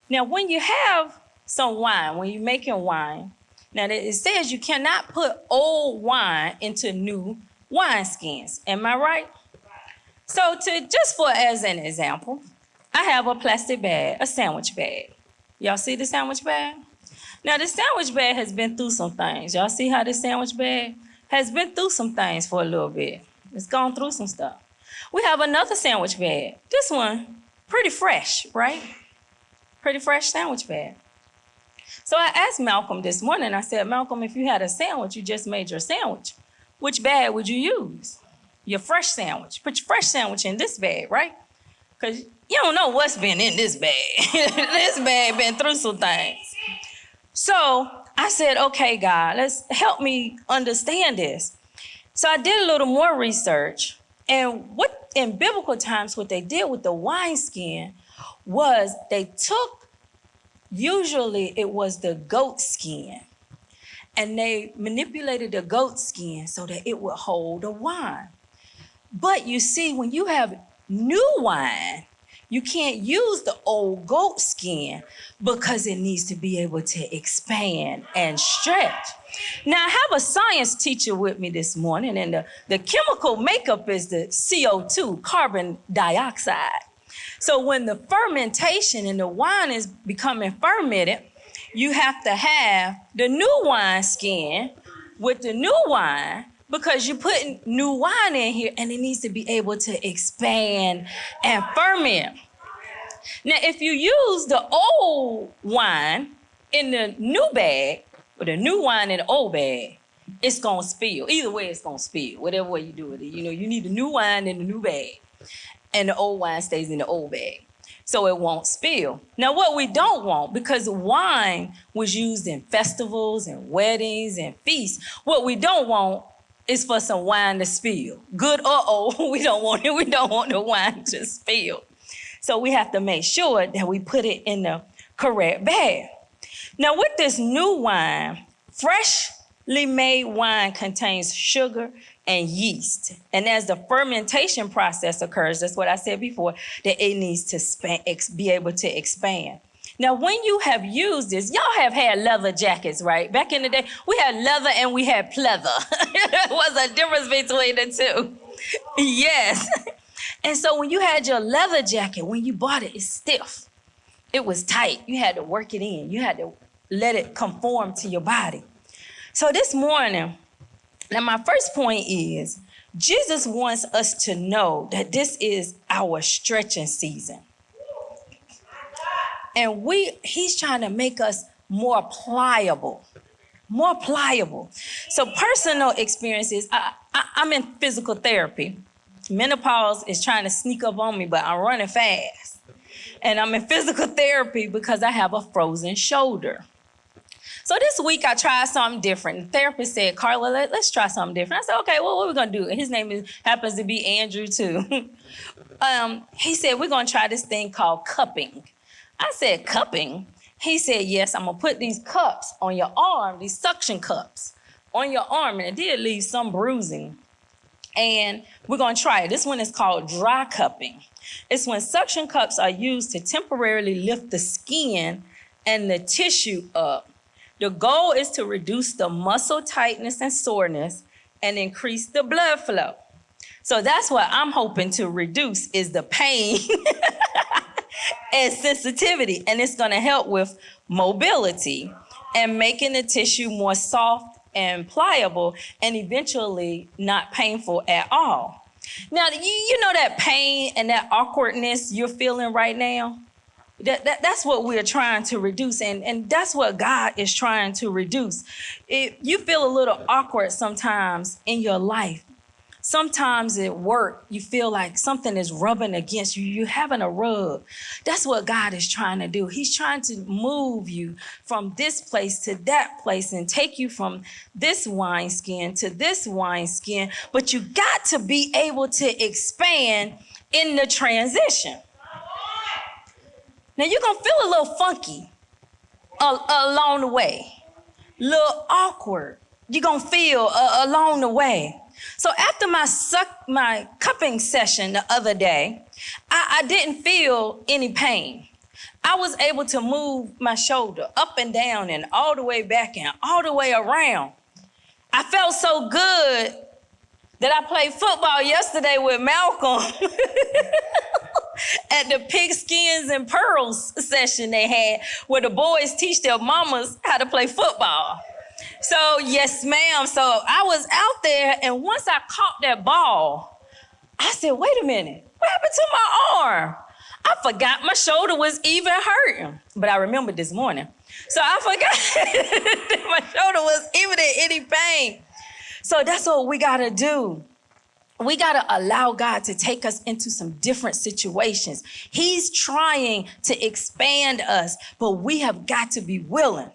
Now, when you have some wine, when you're making wine, now it says you cannot put old wine into new wineskins. Am I right? So as an example, I have a plastic bag, a sandwich bag. Y'all see the sandwich bag? Now, the sandwich bag has been through some things. Y'all see how this sandwich bag has been through some things for a little bit. It's gone through some stuff. We have another sandwich bag. This one, pretty fresh, right? Pretty fresh sandwich bag. So I asked Malcolm this morning, I said, Malcolm, if you had a sandwich, you just made your sandwich, which bag would you use? Your fresh sandwich. Put your fresh sandwich in this bag, right? Because you don't know what's been in this bag. This bag been through some things. So I said, okay, God, let's help me understand this. So I did a little more research. And what in biblical times, what they did with the wineskin was they took, usually it was the goat skin, and they manipulated the goat skin so that it would hold the wine. But you see, when you have new wine, you can't use the old goat skin because it needs to be able to expand and stretch. Now, I have a science teacher with me this morning, and the chemical makeup is the CO2, carbon dioxide. So when the fermentation and the wine is becoming fermented, you have to have the new wine skin with the new wine, because you're putting new wine in here and it needs to be able to expand and ferment. Now, if you use the old wine in the new bag, or the new wine in the old bag, it's gonna spill. Either way, it's gonna spill, whatever way you do it. You know, you need the new wine in the new bag, and the old wine stays in the old bag, so it won't spill. Now, what we don't want, because wine was used in festivals and weddings and feasts, what we don't want is for some wine to spill. Good or old, we don't want it. We don't want the wine to spill. So we have to make sure that we put it in the correct bag. Now, with this new wine, freshly made wine contains sugar and yeast. And as the fermentation process occurs, that's what I said before, that it needs to be able to expand. Now, when you have used this, y'all have had leather jackets, right? Back in the day, we had leather and we had pleather. There was a difference between the two. Yes. And so when you had your leather jacket, when you bought it, it's stiff. It was tight. You had to work it in. You had to let it conform to your body. So this morning, now my first point is, Jesus wants us to know that this is our stretching season. And he's trying to make us more pliable. So personal experiences, I'm in physical therapy. Menopause is trying to sneak up on me, but I'm running fast. And I'm in physical therapy because I have a frozen shoulder. So this week I tried something different. The therapist said, Carla, let's try something different. I said, okay, well, what are we gonna do? And his name happens to be Andrew too. He said, we're gonna try this thing called cupping. I said, cupping? He said, yes, I'm gonna put these cups on your arm, these suction cups on your arm, and it did leave some bruising. And we're gonna try it. This one is called dry cupping. It's when suction cups are used to temporarily lift the skin and the tissue up. The goal is to reduce the muscle tightness and soreness and increase the blood flow. So that's what I'm hoping to reduce, is the pain and sensitivity. And it's gonna help with mobility and making the tissue more soft and pliable and eventually not painful at all. Now, you know that pain and that awkwardness you're feeling right now? That's what we're trying to reduce, and that's what God is trying to reduce. If you feel a little awkward sometimes in your life, sometimes at work, you feel like something is rubbing against you. You're having a rub. That's what God is trying to do. He's trying to move you from this place to that place and take you from this wineskin to this wineskin, but you got to be able to expand in the transition. Now, you're going to feel a little funky along the way, a little awkward. You're going to feel along the way. So after my cupping session the other day, I didn't feel any pain. I was able to move my shoulder up and down and all the way back and all the way around. I felt so good that I played football yesterday with Malcolm at the Pigskins and Pearls session they had where the boys teach their mamas how to play football. So, yes, ma'am. So I was out there, and once I caught that ball, I said, wait a minute, what happened to my arm? I forgot my shoulder was even hurting. But I remembered this morning. So I forgot that my shoulder was even in any pain. So that's what we got to do. We got to allow God to take us into some different situations. He's trying to expand us, but we have got to be willing.